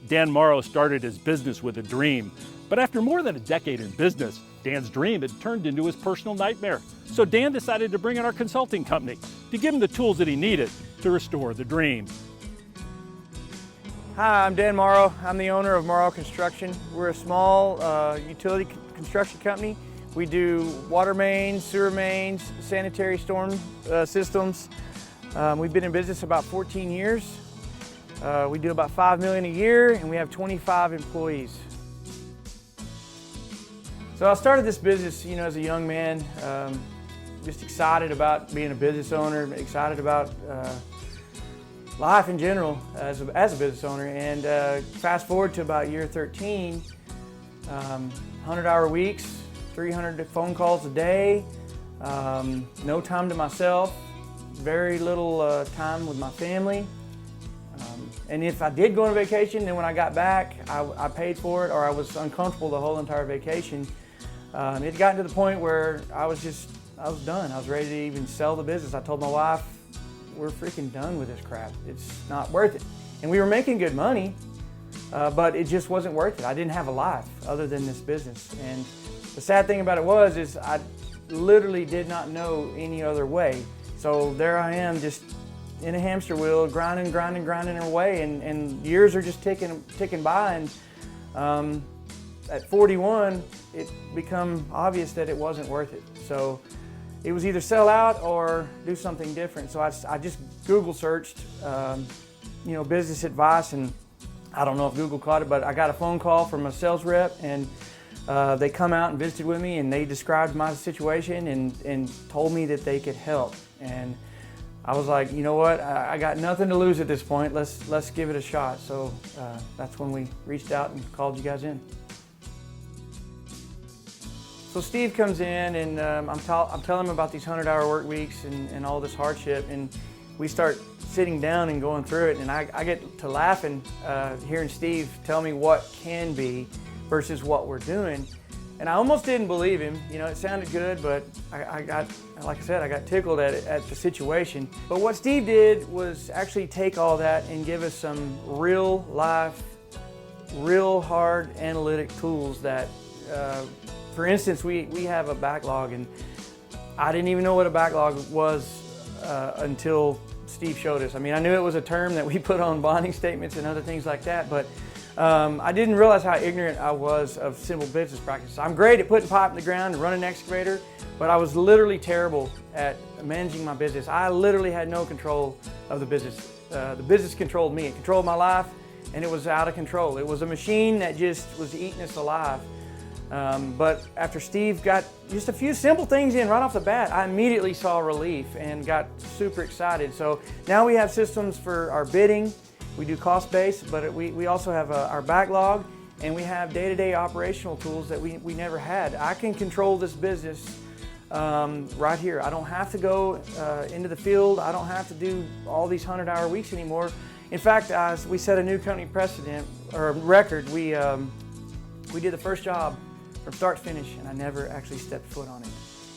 Dan Morrow started his business with a dream, but after more than a decade in business, Dan's dream had turned into his personal nightmare. So Dan decided to bring in our consulting company to give him the tools that he needed to restore the dream. Hi, I'm Dan Morrow. I'm the owner of Morrow Construction. We're a small utility construction company. We do water mains, sewer mains, sanitary storm systems. We've been in business about 14 years. We do about $5 million a year, and we have 25 employees. So I started this business, as a young man, just excited about being a business owner, excited about life in general as a business owner. And fast forward to about year 13, 100-hour weeks, 300 phone calls a day, no time to myself, very little time with my family. And if I did go on vacation, then when I got back, I paid for it, or I was uncomfortable the whole entire vacation. It got to the point where I was done. I was ready to even sell the business. I told my wife, we're freaking done with this crap. It's not worth it. And we were making good money, but it just wasn't worth it. I didn't have a life other than this business. And the sad thing about it is I literally did not know any other way. So there I am, just in a hamster wheel, grinding away, and years are just ticking by. And at 41, it became obvious that it wasn't worth it. So it was either sell out or do something different. So I just Google searched, business advice, and I don't know if Google caught it, but I got a phone call from a sales rep, and they come out and visited with me, and they described my situation and told me that they could help. And I was like, you know what? I got nothing to lose at this point. Let's give it a shot. So that's when we reached out and called you guys in. So Steve comes in, and I'm telling him about these 100-hour work weeks and all this hardship, and we start sitting down and going through it, and I get to laughing hearing Steve tell me what can be versus what we're doing. And I almost didn't believe him. It sounded good, but I got tickled at the situation. But what Steve did was actually take all that and give us some real life, real hard analytic tools that, for instance, we have a backlog, and I didn't even know what a backlog was until Steve showed us. I mean, I knew it was a term that we put on bonding statements and other things like that, but I didn't realize how ignorant I was of simple business practices. I'm great at putting pipe in the ground and running an excavator, but I was literally terrible at managing my business. I literally had no control of the business. The business controlled me. It controlled my life, and it was out of control. It was a machine that just was eating us alive. But after Steve got just a few simple things in right off the bat, I immediately saw relief and got super excited. So now we have systems for our bidding. We do cost-based, but we also have our backlog, and we have day-to-day operational tools that we never had. I can control this business right here. I don't have to go into the field. I don't have to do all these 100-hour weeks anymore. In fact, we set a new company precedent, or record. We did the first job from start to finish, and I never actually stepped foot on it.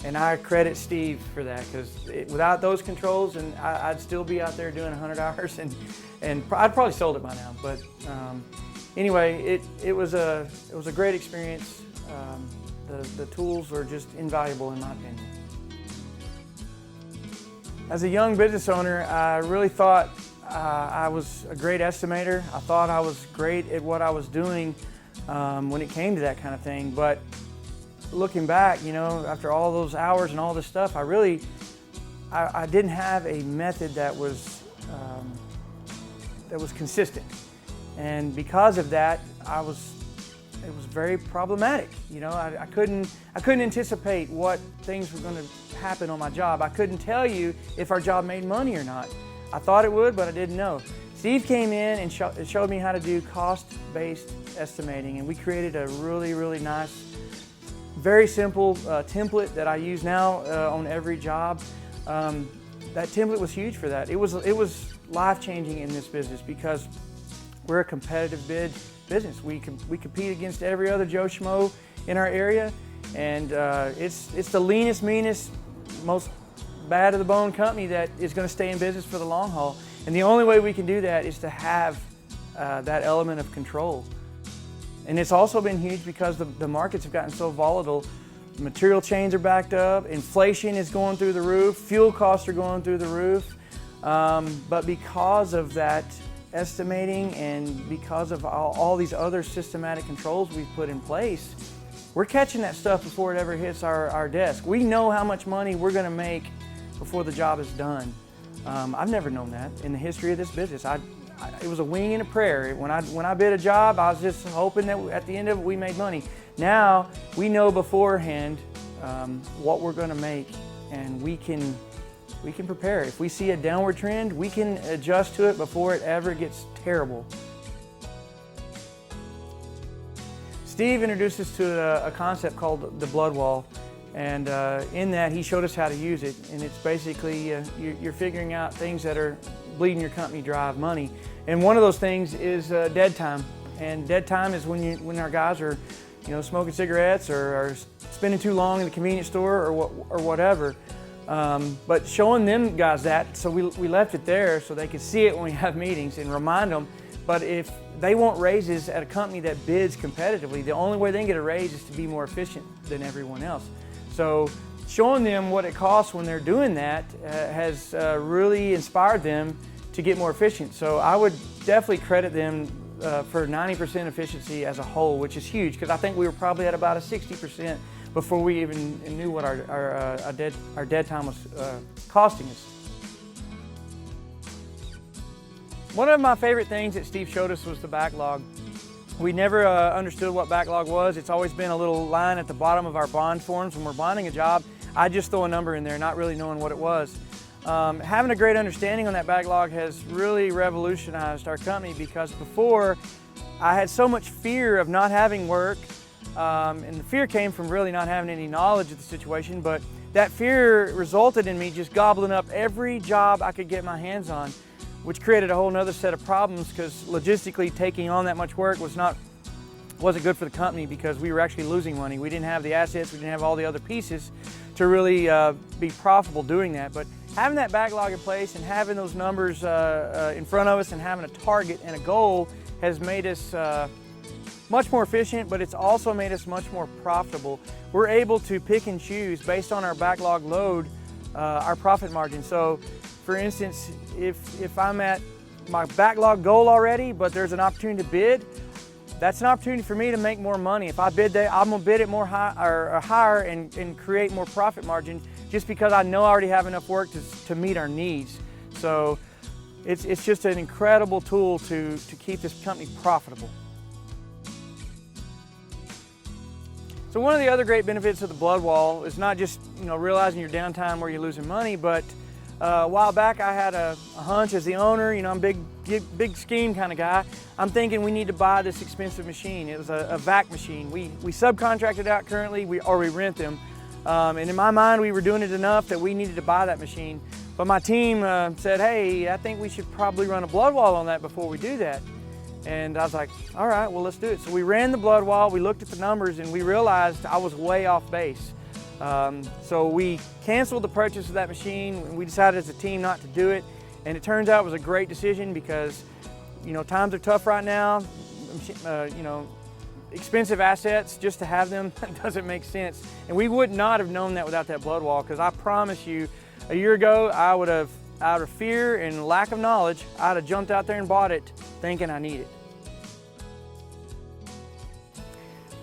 And I credit Steve for that, because without those controls, and I'd still be out there doing 100 hours, and I'd probably sold it by now. But anyway, it was a great experience. The tools were just invaluable in my opinion. As a young business owner, I really thought I was a great estimator. I thought I was great at what I was doing when it came to that kind of thing. But looking back, after all those hours and all this stuff, I didn't have a method that was consistent. And because of that, it was very problematic. I couldn't anticipate what things were going to happen on my job. I couldn't tell you if our job made money or not. I thought it would, but I didn't know. Steve came in and showed me how to do cost-based estimating, and we created a really, really nice, very simple template that I use now on every job. That template was huge for that. It was life-changing in this business, because we're a competitive bid business. We compete against every other Joe Schmo in our area, and it's the leanest, meanest, most bad to the bone company that is going to stay in business for the long haul. And the only way we can do that is to have that element of control. And it's also been huge because the markets have gotten so volatile. Material chains are backed up, inflation is going through the roof, fuel costs are going through the roof. But because of that estimating and because of all these other systematic controls we've put in place, we're catching that stuff before it ever hits our desk. We know how much money we're going to make before the job is done. I've never known that in the history of this business. It was a wing and a prayer. When I bid a job, I was just hoping that at the end of it we made money. Now we know beforehand what we're going to make, and we can prepare. If we see a downward trend, we can adjust to it before it ever gets terrible. Steve introduced us to a concept called the blood wall, and in that he showed us how to use it. And it's basically you're figuring out things that are bleeding your company dry of money. And one of those things is dead time. And dead time is when our guys are, smoking cigarettes or are spending too long in the convenience store or whatever. But showing them guys that, so we left it there so they could see it when we have meetings and remind them. But if they want raises at a company that bids competitively, the only way they can get a raise is to be more efficient than everyone else. So showing them what it costs when they're doing that has really inspired them to get more efficient. So I would definitely credit them for 90% efficiency as a whole, which is huge, because I think we were probably at about a 60% before we even knew what our dead time was costing us. One of my favorite things that Steve showed us was the backlog. We never understood what backlog was. It's always been a little line at the bottom of our bond forms. When we're bonding a job, I just throw a number in there, not really knowing what it was. Having a great understanding on that backlog has really revolutionized our company, because before I had so much fear of not having work, and the fear came from really not having any knowledge of the situation, but that fear resulted in me just gobbling up every job I could get my hands on, which created a whole nother set of problems, because logistically taking on that much work wasn't good for the company, because we were actually losing money. We didn't have the assets, we didn't have all the other pieces to really be profitable doing that. But having that backlog in place and having those numbers in front of us and having a target and a goal has made us much more efficient, but it's also made us much more profitable. We're able to pick and choose based on our backlog load, our profit margin. So for instance, if I'm at my backlog goal already, but there's an opportunity to bid, that's an opportunity for me to make more money. If I bid that, I'm gonna bid it more higher and create more profit margin, just because I know I already have enough work to meet our needs. So it's just an incredible tool to keep this company profitable. So one of the other great benefits of the blood wall is not just realizing your downtime where you're losing money, but a while back I had a hunch as the owner. I'm a big scheme kind of guy. I'm thinking we need to buy this expensive machine. It was a vac machine. We subcontract out currently, or we rent them. And in my mind, we were doing it enough that we needed to buy that machine. But my team said, hey, I think we should probably run a blood wall on that before we do that. And I was like, all right, well, let's do it. So we ran the blood wall, we looked at the numbers, and we realized I was way off base. So we canceled the purchase of that machine, and we decided as a team not to do it. And it turns out it was a great decision, because times are tough right now. Expensive assets, just to have them doesn't make sense. And we would not have known that without that blood wall, because I promise you, a year ago, I would have, out of fear and lack of knowledge, I'd have jumped out there and bought it thinking I need it.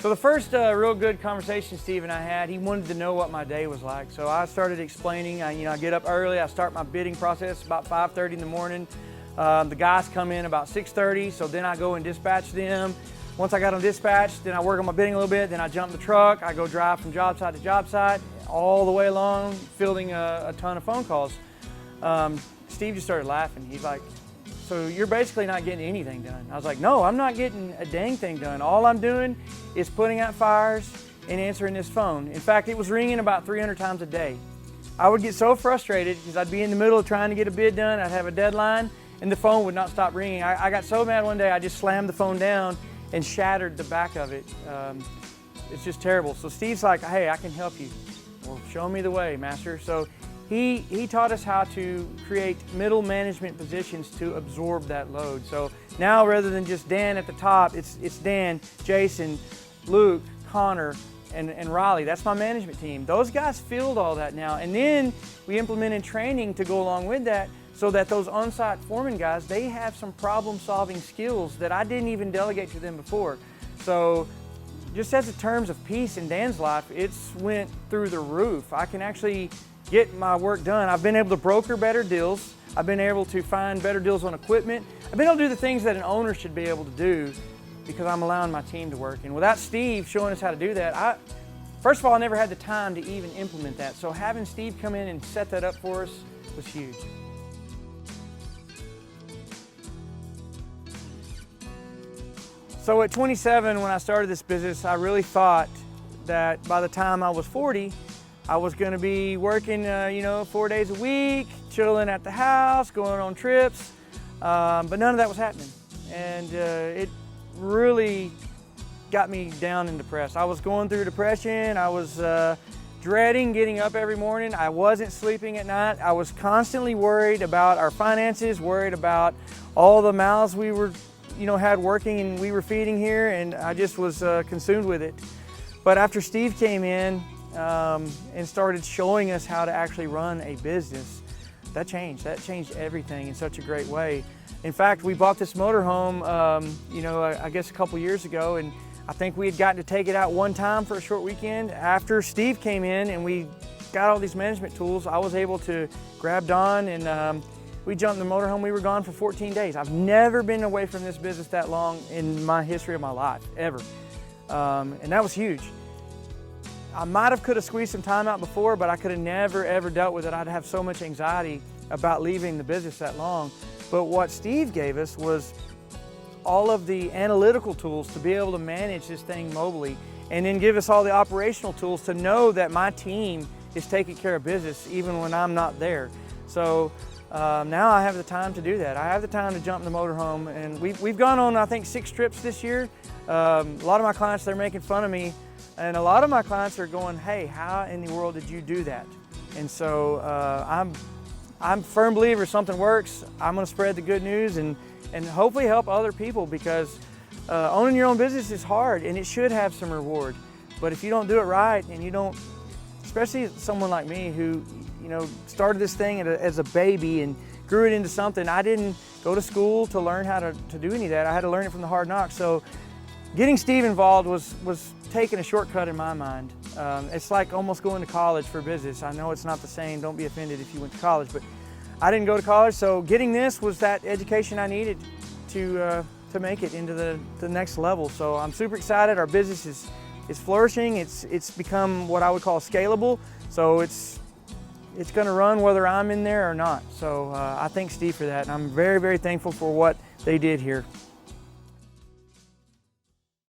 So the first real good conversation Steve and I had, he wanted to know what my day was like. So I started explaining, I get up early, I start my bidding process about 5:30 in the morning. The guys come in about 6:30, so then I go and dispatch them. Once I got them dispatched, then I work on my bidding a little bit, then I jump in the truck, I go drive from job site to job site, all the way along, fielding a ton of phone calls. Steve just started laughing. He's like, so you're basically not getting anything done. I was like, no, I'm not getting a dang thing done. All I'm doing is putting out fires and answering this phone. In fact, it was ringing about 300 times a day. I would get so frustrated because I'd be in the middle of trying to get a bid done, I'd have a deadline, and the phone would not stop ringing. I got so mad one day, I just slammed the phone down and shattered the back of it. It's just terrible. So Steve's like, hey, I can help you. Well, show me the way, master. So he taught us how to create middle management positions to absorb that load. So now rather than just Dan at the top, it's Dan, Jason, Luke, Connor, and Riley. That's my management team. Those guys filled all that now. And then we implemented training to go along with that so that those on-site foreman guys, they have some problem-solving skills that I didn't even delegate to them before. So just as in terms of peace in Dan's life, it's went through the roof. I can actually get my work done. I've been able to broker better deals. I've been able to find better deals on equipment. I've been able to do the things that an owner should be able to do because I'm allowing my team to work. And without Steve showing us how to do that, first of all, I never had the time to even implement that. So having Steve come in and set that up for us was huge. So at 27, when I started this business, I really thought that by the time I was 40, I was going to be working, 4 days a week, chilling at the house, going on trips, but none of that was happening. And it really got me down and depressed. I was going through depression. I was dreading getting up every morning. I wasn't sleeping at night. I was constantly worried about our finances, worried about all the mouths we were had working and we were feeding here, and I just was consumed with it. But after Steve came in and started showing us how to actually run a business, that changed everything in such a great way. In fact, we bought this motorhome, I guess a couple years ago, and I think we had gotten to take it out one time for a short weekend. After Steve came in and we got all these management tools, I was able to grab Don and we jumped in the motorhome. We were gone for 14 days. I've never been away from this business that long in my history of my life, ever. And that was huge. I might have could have squeezed some time out before, but I could have never, ever dealt with it. I'd have so much anxiety about leaving the business that long. But what Steve gave us was all of the analytical tools to be able to manage this thing mobily, and then give us all the operational tools to know that my team is taking care of business even when I'm not there. So now I have the time to do that. I have the time to jump in the motorhome, and we've gone on, I think, 6 trips this year. A lot of my clients, they're making fun of me, and a lot of my clients are going, hey, how in the world did you do that? And so I'm a firm believer if something works, I'm gonna spread the good news and hopefully help other people, because owning your own business is hard and it should have some reward. But if you don't do it right, and you don't, especially someone like me who started this thing as a baby and grew it into something. I didn't go to school to learn how to do any of that. I had to learn it from the hard knocks. So getting Steve involved was taking a shortcut in my mind. It's like almost going to college for business. I know it's not the same. Don't be offended if you went to college, but I didn't go to college. So getting this was that education I needed to make it into the next level. So I'm super excited. Our business is flourishing. It's become what I would call scalable. So it's going to run whether I'm in there or not. So I thank Steve for that, and I'm very, very thankful for what they did here.